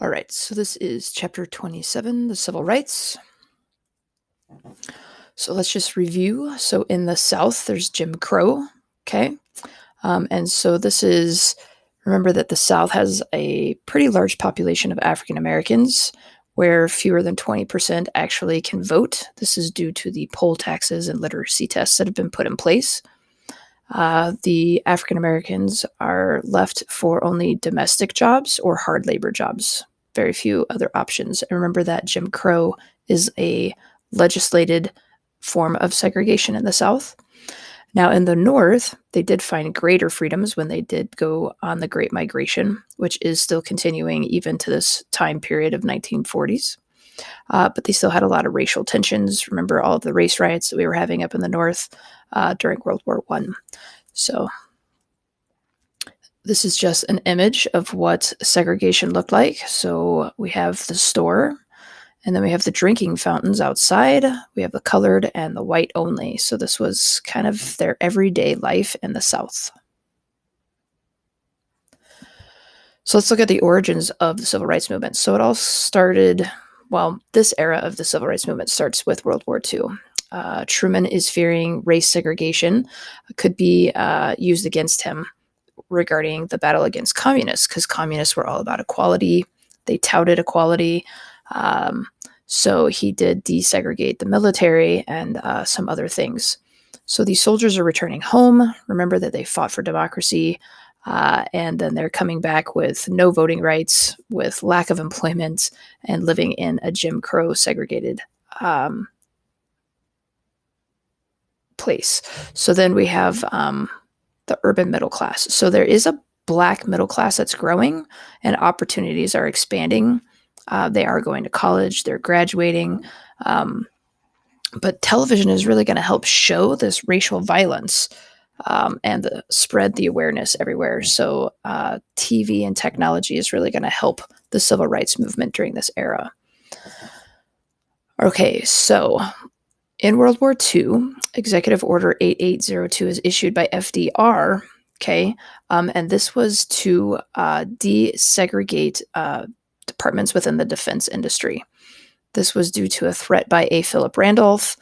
All right, so this is chapter 27, the civil rights. So let's just review. So in the South, there's Jim Crow, okay? And so this is, remember that the South has a pretty large population of African Americans, where fewer than 20% actually can vote. This is due to the poll taxes and literacy tests that have been put in place. The African Americans are left for only domestic jobs or hard labor jobs. Very few other options. And remember that Jim Crow is a legislated form of segregation in the South. Now, in the North, they did find greater freedoms when they did go on the Great Migration, which is still continuing even to this time period of 1940s. But they still had a lot of racial tensions. Remember all of the race riots that we were having up in the North during World War I. So this is just an image of what segregation looked like. So we have the store, and then we have the drinking fountains outside. We have the colored and the white only. So this was kind of their everyday life in the South. So let's look at the origins of the civil rights movement. So it all started, well, this era of the civil rights movement starts with World War II. Truman is fearing race segregation could be used against him regarding the battle against communists, because communists were all about equality. They touted equality. So he did desegregate the military and some other things. So these soldiers are returning home. Remember that they fought for democracy, and then they're coming back with no voting rights, with lack of employment, and living in a Jim Crow segregated place. So then we have the urban middle class. So there is a Black middle class that's growing, and opportunities are expanding. They are going to college, they're graduating. But television is really going to help show this racial violence and spread the awareness everywhere. So TV and technology is really going to help the civil rights movement during this era. Okay, so in World War II, Executive Order 8802 is issued by FDR, okay? And this was to desegregate departments within the defense industry. This was due to a threat by A. Philip Randolph.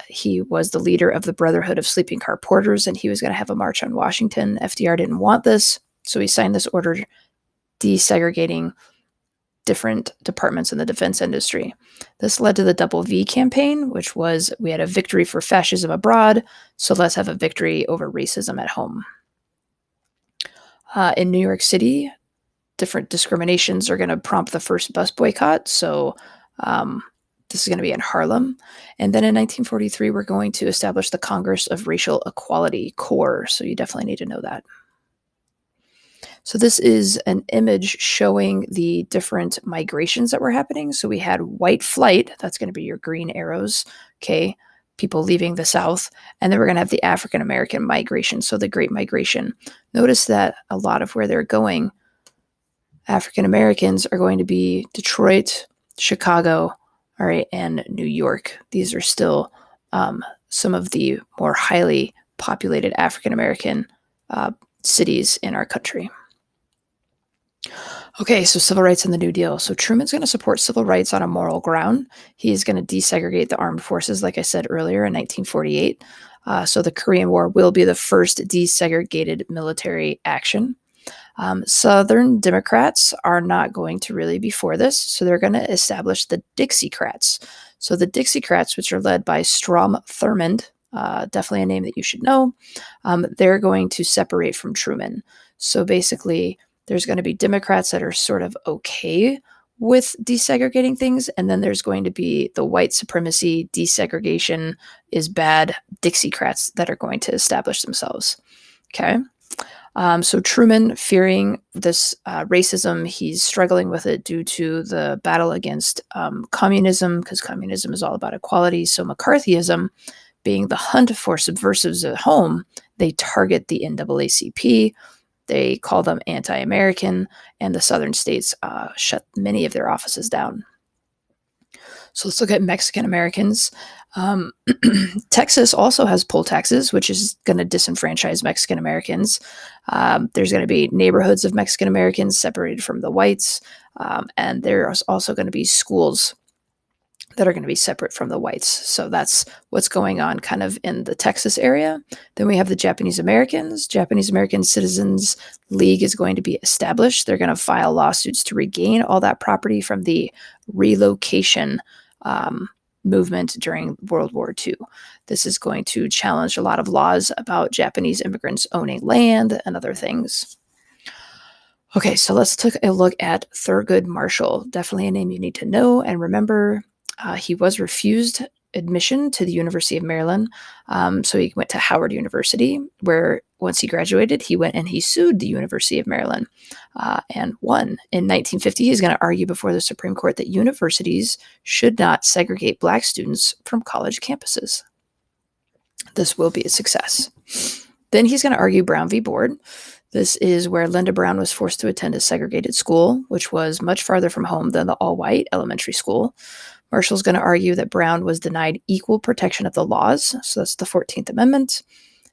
He was the leader of the Brotherhood of Sleeping Car Porters, and he was going to have a march on Washington. FDR didn't want this, so he signed this order desegregating different departments in the defense industry. This led to the Double V campaign, which was, we had a victory for fascism abroad, so let's have a victory over racism at home. In New York City, different discriminations are going to prompt the first bus boycott. So this is going to be in Harlem. And then in 1943, we're going to establish the Congress of Racial Equality, CORE. So you definitely need to know that. So this is an image showing the different migrations that were happening. So we had white flight, that's going to be your green arrows, okay, people leaving the South. And then we're going to have the African American migration, so the Great Migration. Notice that a lot of where they're going, African Americans are going to be Detroit, Chicago, all right, and New York. These are still some of the more highly populated African American cities in our country. Okay, so civil rights and the New Deal. So Truman's going to support civil rights on a moral ground. He's going to desegregate the armed forces, like I said earlier, in 1948. So the Korean War will be the first desegregated military action. Southern Democrats are not going to really be for this, so they're going to establish the Dixiecrats. So the Dixiecrats, which are led by Strom Thurmond, definitely a name that you should know, they're going to separate from Truman. So basically, there's going to be Democrats that are sort of okay with desegregating things, and then there's going to be the white supremacy, desegregation is bad, Dixiecrats that are going to establish themselves. Okay. So Truman, fearing this racism, he's struggling with it due to the battle against communism, because communism is all about equality. So McCarthyism, being the hunt for subversives at home, they target the NAACP. They call them anti-American, and the southern states shut many of their offices down. So let's look at Mexican Americans. Um, Texas also has poll taxes, which is going to disenfranchise Mexican Americans. There's going to be neighborhoods of Mexican Americans separated from the whites, and there's also going to be schools that are going to be separate from the whites. So that's what's going on kind of in the Texas area. Then we have the Japanese Americans. Japanese American Citizens League is going to be established. They're going to file lawsuits to regain all that property from the relocation movement during World War II. This is going to challenge a lot of laws about Japanese immigrants owning land and other things. Okay, so let's take a look at Thurgood Marshall. Definitely a name you need to know and remember. He was refused admission to the University of Maryland, so he went to Howard University, where once he graduated, he went and he sued the University of Maryland and won. In 1950, he's going to argue before the Supreme Court that universities should not segregate Black students from college campuses. This will be a success. Then he's going to argue Brown v. Board. This is where Linda Brown was forced to attend a segregated school, which was much farther from home than the all-white elementary school. Marshall's going to argue that Brown was denied equal protection of the laws, so that's the 14th Amendment.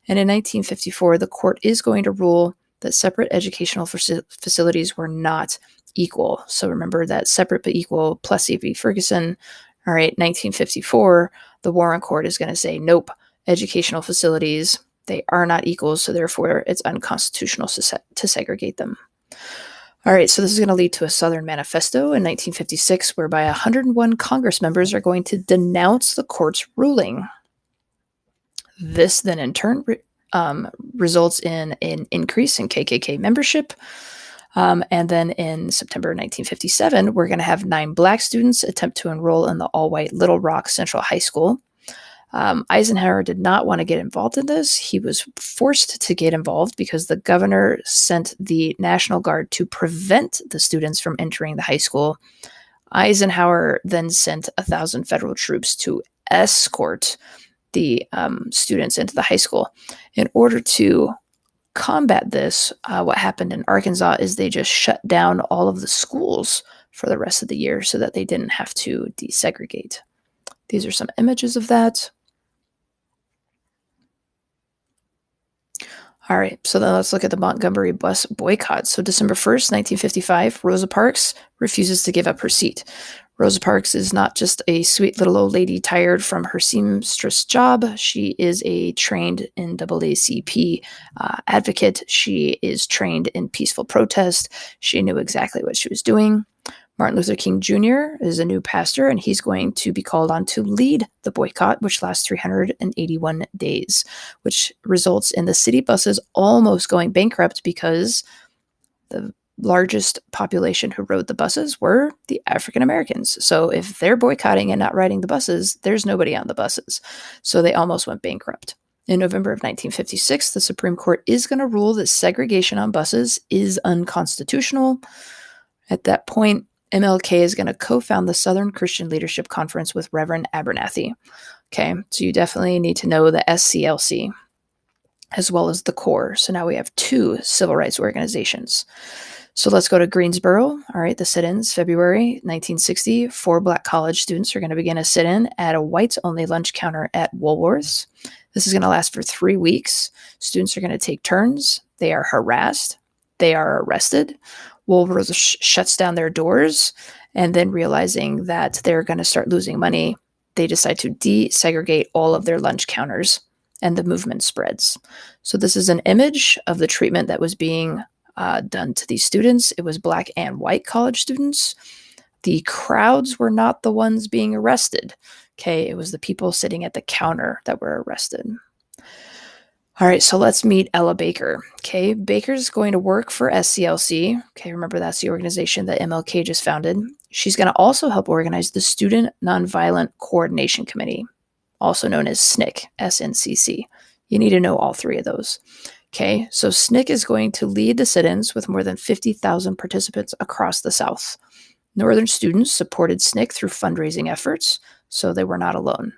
And in 1954, the court is going to rule that separate educational facilities were not equal. So remember that separate but equal, Plessy v. Ferguson. All right, 1954, the Warren Court is going to say, nope, educational facilities, they are not equal, so therefore it's unconstitutional to segregate them. All right, so this is going to lead to a Southern Manifesto in 1956, whereby 101 Congress members are going to denounce the court's ruling. This then in turn results in an increase in KKK membership. And then in September 1957, we're going to have 9 Black students attempt to enroll in the all-white Little Rock Central High School. Eisenhower did not want to get involved in this. He was forced to get involved because the governor sent the National Guard to prevent the students from entering the high school. Eisenhower then sent 1,000 federal troops to escort the students into the high school. In order to combat this, what happened in Arkansas is they just shut down all of the schools for the rest of the year so that they didn't have to desegregate. These are some images of that. All right, so then let's look at the Montgomery bus boycott. So December 1st, 1955, Rosa Parks refuses to give up her seat. Rosa Parks is not just a sweet little old lady tired from her seamstress job. She is a trained NAACP advocate. She is trained in peaceful protest. She knew exactly what she was doing. Martin Luther King Jr. is a new pastor, and he's going to be called on to lead the boycott, which lasts 381 days, which results in the city buses almost going bankrupt because the largest population who rode the buses were the African Americans. So if they're boycotting and not riding the buses, there's nobody on the buses. So they almost went bankrupt. In November of 1956, the Supreme Court is going to rule that segregation on buses is unconstitutional. At that point, MLK is going to co-found the Southern Christian Leadership Conference with Reverend Abernathy. Okay, so you definitely need to know the SCLC as well as the CORE. So now we have 2 civil rights organizations. So let's go to Greensboro. All right, the sit-ins, February 1960. 4 Black college students are going to begin a sit-in at a whites-only lunch counter at Woolworth's. This is going to last for 3 weeks. Students are going to take turns. They are harassed. They are arrested. Woolworth's shuts down their doors, and then realizing that they're going to start losing money, they decide to desegregate all of their lunch counters, and the movement spreads. So this is an image of the treatment that was being done to these students. It was Black and white college students. The crowds were not the ones being arrested. Okay, it was the people sitting at the counter that were arrested. All right, so let's meet Ella Baker. Okay, Baker's going to work for SCLC. Okay, remember that's the organization that MLK just founded. She's going to also help organize the Student Nonviolent Coordination Committee, also known as SNCC, SNCC. You need to know all 3 of those. Okay, so SNCC is going to lead the sit-ins with more than 50,000 participants across the South. Northern students supported SNCC through fundraising efforts, so they were not alone.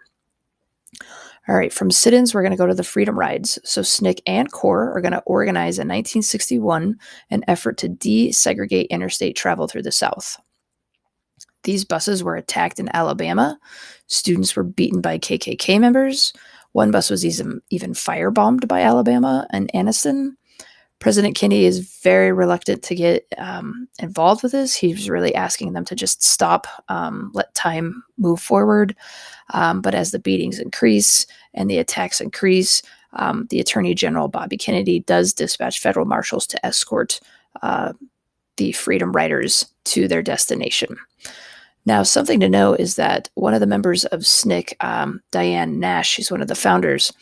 All right, from sit-ins, we're going to go to the Freedom Rides. So SNCC and CORE are going to organize in 1961 an effort to desegregate interstate travel through the South. These buses were attacked in Alabama. Students were beaten by KKK members. One bus was even firebombed by Alabama and Anniston. President Kennedy is very reluctant to get involved with this. He was really asking them to just stop, let time move forward. But as the beatings increase and the attacks increase, the Attorney General, Bobby Kennedy, does dispatch federal marshals to escort the Freedom Riders to their destination. Now, something to know is that one of the members of SNCC, Diane Nash, she's one of the founders,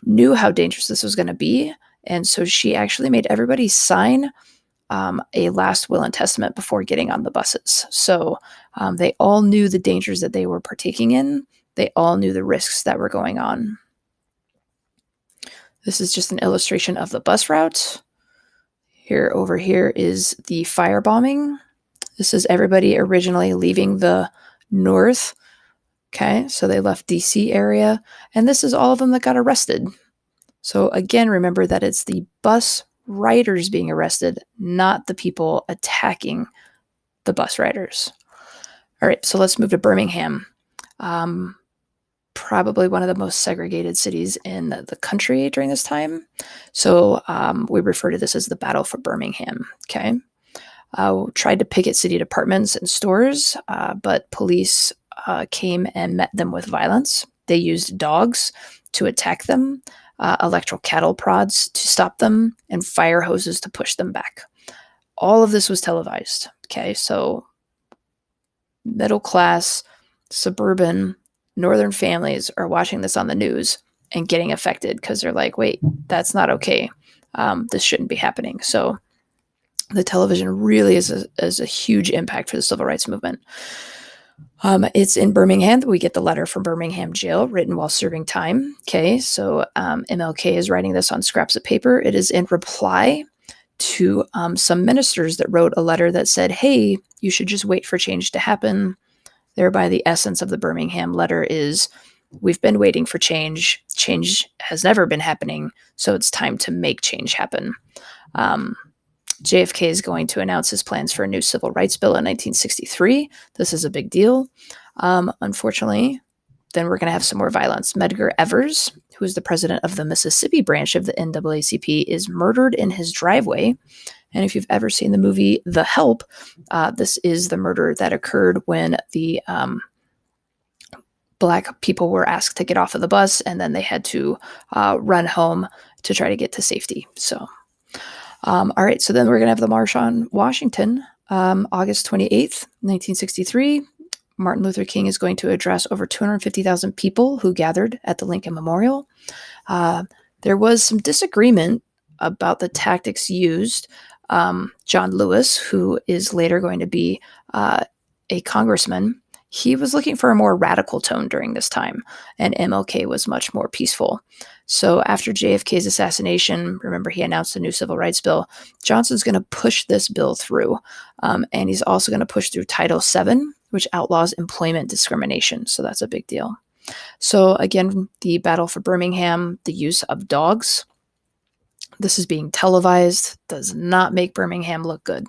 knew how dangerous this was going to be. And so she actually made everybody sign a last will and testament before getting on the buses. So they all knew the dangers that they were partaking in. They all knew the risks that were going on. This is just an illustration of the bus route. Over here is the firebombing. This is everybody originally leaving the north. Okay, so they left DC area. And this is all of them that got arrested. So again, remember that it's the bus riders being arrested, not the people attacking the bus riders. All right, so let's move to Birmingham. Probably one of the most segregated cities in the country during this time. So we refer to this as the Battle for Birmingham, okay? Tried to picket city departments and stores, but police came and met them with violence. They used dogs to attack them, electrical cattle prods to stop them, and fire hoses to push them back. All of this was televised, okay? So middle class, suburban, northern families are watching this on the news and getting affected because they're like, wait, that's not okay. This shouldn't be happening. So the television really is a huge impact for the civil rights movement. It's in Birmingham that we get the letter from Birmingham jail written while serving time. Okay, so MLK is writing this on scraps of paper. It is in reply to some ministers that wrote a letter that said, hey, you should just wait for change to happen. Thereby, the essence of the Birmingham letter is, we've been waiting for change. Change has never been happening, so it's time to make change happen. JFK is going to announce his plans for a new civil rights bill in 1963. This is a big deal. Unfortunately, then we're going to have some more violence. Medgar Evers, who is the president of the Mississippi branch of the NAACP, is murdered in his driveway. And if you've ever seen the movie The Help, this is the murder that occurred when the Black people were asked to get off of the bus, and then they had to run home to try to get to safety. So, all right, so then we're going to have the March on Washington, August 28th, 1963. Martin Luther King is going to address over 250,000 people who gathered at the Lincoln Memorial. There was some disagreement about the tactics used. John Lewis, who is later going to be a congressman, he was looking for a more radical tone during this time, and MLK was much more peaceful. So after JFK's assassination, remember he announced a new civil rights bill, Johnson's going to push this bill through, and he's also going to push through Title VII, which outlaws employment discrimination. So that's a big deal. So again, the battle for Birmingham, the use of dogs. This is being televised, does not make Birmingham look good.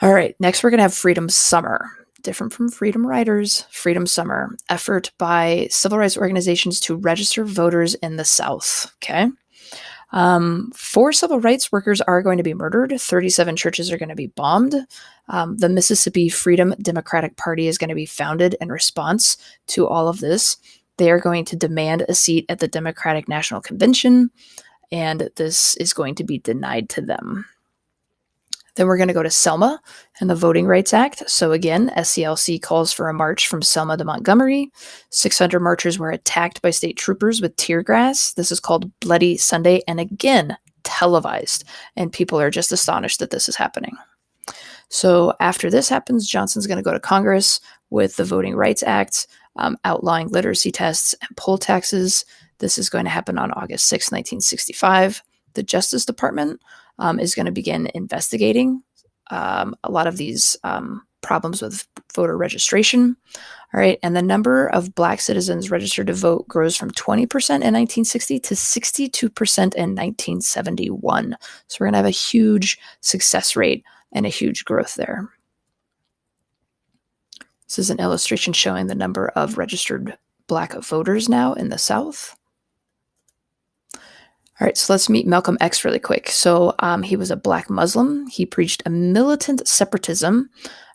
All right, next we're going to have Freedom Summer. Different from Freedom Riders, Freedom Summer, effort by civil rights organizations to register voters in the South, okay? 4 civil rights workers are going to be murdered. 37 churches are going to be bombed. The Mississippi Freedom Democratic Party is going to be founded in response to all of this. They are going to demand a seat at the Democratic National Convention, and this is going to be denied to them. Then we're going to go to Selma and the Voting Rights Act. So again, SCLC calls for a march from Selma to Montgomery. 600 marchers were attacked by state troopers with tear gas. This is called Bloody Sunday, and again, televised. And people are just astonished that this is happening. So after this happens, Johnson's going to go to Congress with the Voting Rights Act, outlawing literacy tests and poll taxes. This is going to happen on August 6, 1965. The Justice Department is going to begin investigating a lot of these problems with voter registration. All right, and the number of Black citizens registered to vote grows from 20% in 1960 to 62% in 1971. So we're going to have a huge success rate and a huge growth there. This is an illustration showing the number of registered Black voters now in the South. All right, so let's meet Malcolm X really quick. So he was a Black Muslim. He preached a militant separatism,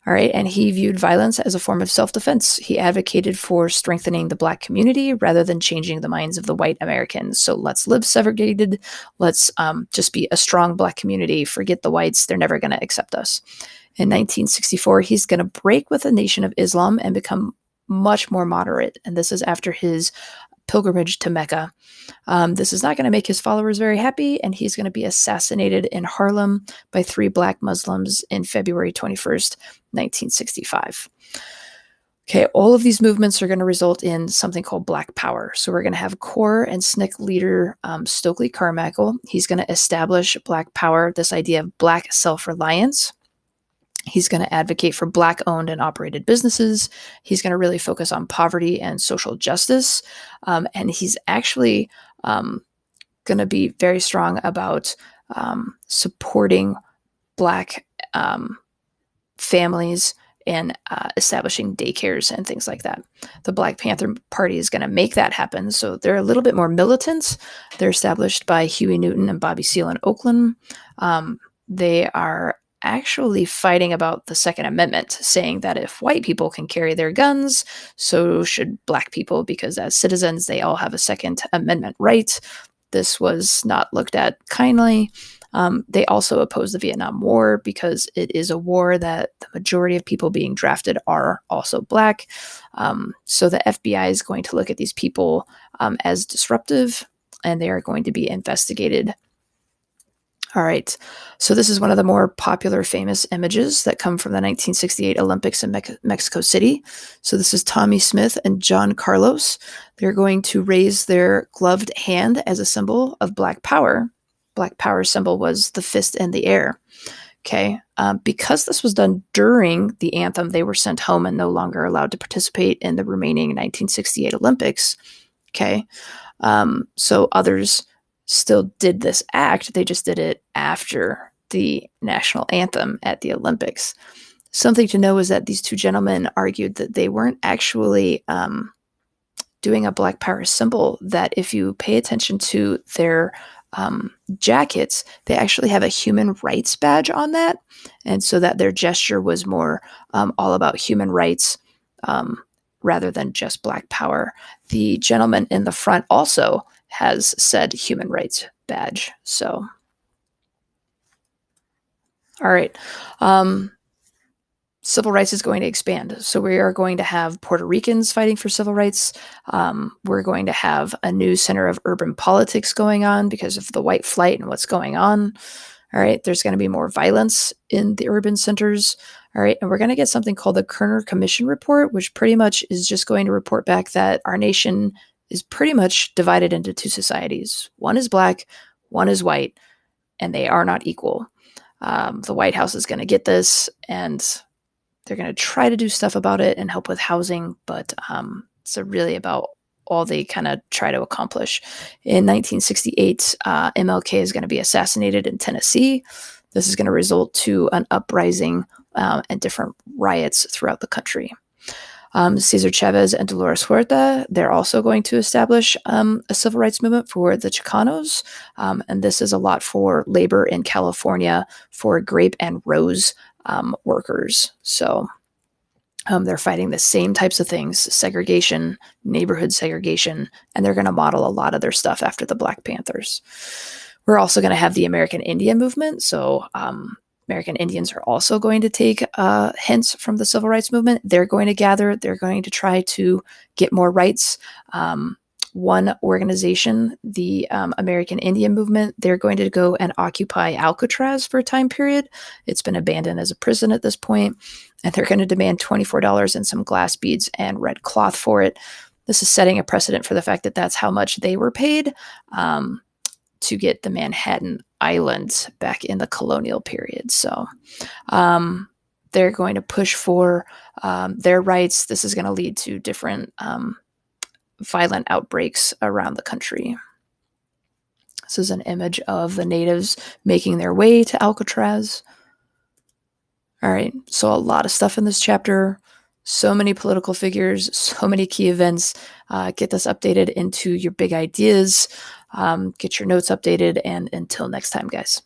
all right, and he viewed violence as a form of self-defense. He advocated for strengthening the Black community rather than changing the minds of the white Americans. So let's live segregated. Let's just be a strong Black community. Forget the whites. They're never going to accept us. In 1964, he's going to break with the Nation of Islam and become much more moderate. And this is after his pilgrimage to Mecca. This is not going to make his followers very happy, and he's going to be assassinated in Harlem by 3 Black Muslims in February 21st, 1965. Okay, all of these movements are going to result in something called Black Power. So we're going to have core and SNCC leader Stokely Carmichael. He's going to establish Black Power, this idea of Black self-reliance. He's going to advocate for Black-owned and operated businesses. He's going to really focus on poverty and social justice. And he's actually going to be very strong about supporting Black families and establishing daycares and things like that. The Black Panther Party is going to make that happen. So they're a little bit more militant. They're established by Huey Newton and Bobby Seale in Oakland. They are actually fighting about the Second Amendment, saying that if white people can carry their guns, so should Black people, because as citizens, they all have a Second Amendment right. This was not looked at kindly. They also oppose the Vietnam War because it is a war that the majority of people being drafted are also Black. So the FBI is going to look at these people as disruptive, and they are going to be investigated. All right, so this is one of the more popular, famous images that come from the 1968 Olympics in Mexico City. So this is Tommy Smith and John Carlos. They're going to raise their gloved hand as a symbol of Black Power. Black Power symbol was the fist in the air. Okay, because this was done during the anthem, they were sent home and no longer allowed to participate in the remaining 1968 Olympics. Okay, so others still did this act. They just did it after the national anthem at the Olympics. Something to know is that these 2 gentlemen argued that they weren't actually doing a Black Power symbol, that if you pay attention to their jackets, they actually have a human rights badge on that. And so that their gesture was more all about human rights rather than just Black Power. The gentleman in the front also has said human rights badge. So, all right. Civil rights is going to expand. So we are going to have Puerto Ricans fighting for civil rights. We're going to have a new center of urban politics going on because of the white flight and what's going on. All right. There's going to be more violence in the urban centers. All right. And we're going to get something called the Kerner Commission Report, which pretty much is just going to report back that our nation is pretty much divided into 2 societies. One is Black, one is white, and they are not equal. The White House is going to get this, and they're going to try to do stuff about it and help with housing, but it's really about all they kind of try to accomplish. In 1968, MLK is going to be assassinated in Tennessee. This is going to result to an uprising and different riots throughout the country. Cesar Chavez and Dolores Huerta, they're also going to establish a civil rights movement for the Chicanos. And this is a lot for labor in California for grape and rose workers. So they're fighting the same types of things, segregation, neighborhood segregation, and they're going to model a lot of their stuff after the Black Panthers. We're also going to have the American Indian movement. So American Indians are also going to take hints from the civil rights movement. They're going to gather. They're going to try to get more rights. One organization, the American Indian movement, they're going to go and occupy Alcatraz for a time period. It's been abandoned as a prison at this point, and they're going to demand $24 and some glass beads and red cloth for it. This is setting a precedent for the fact that that's how much they were paid to get the Manhattan Islands back in the colonial period. So they're going to push for their rights. This is going to lead to different violent outbreaks around the country. This is an image of the natives making their way to Alcatraz. All right, so a lot of stuff in this chapter. So many political figures, so many key events. Get this updated into your big ideas. Get your notes updated. And until next time, guys.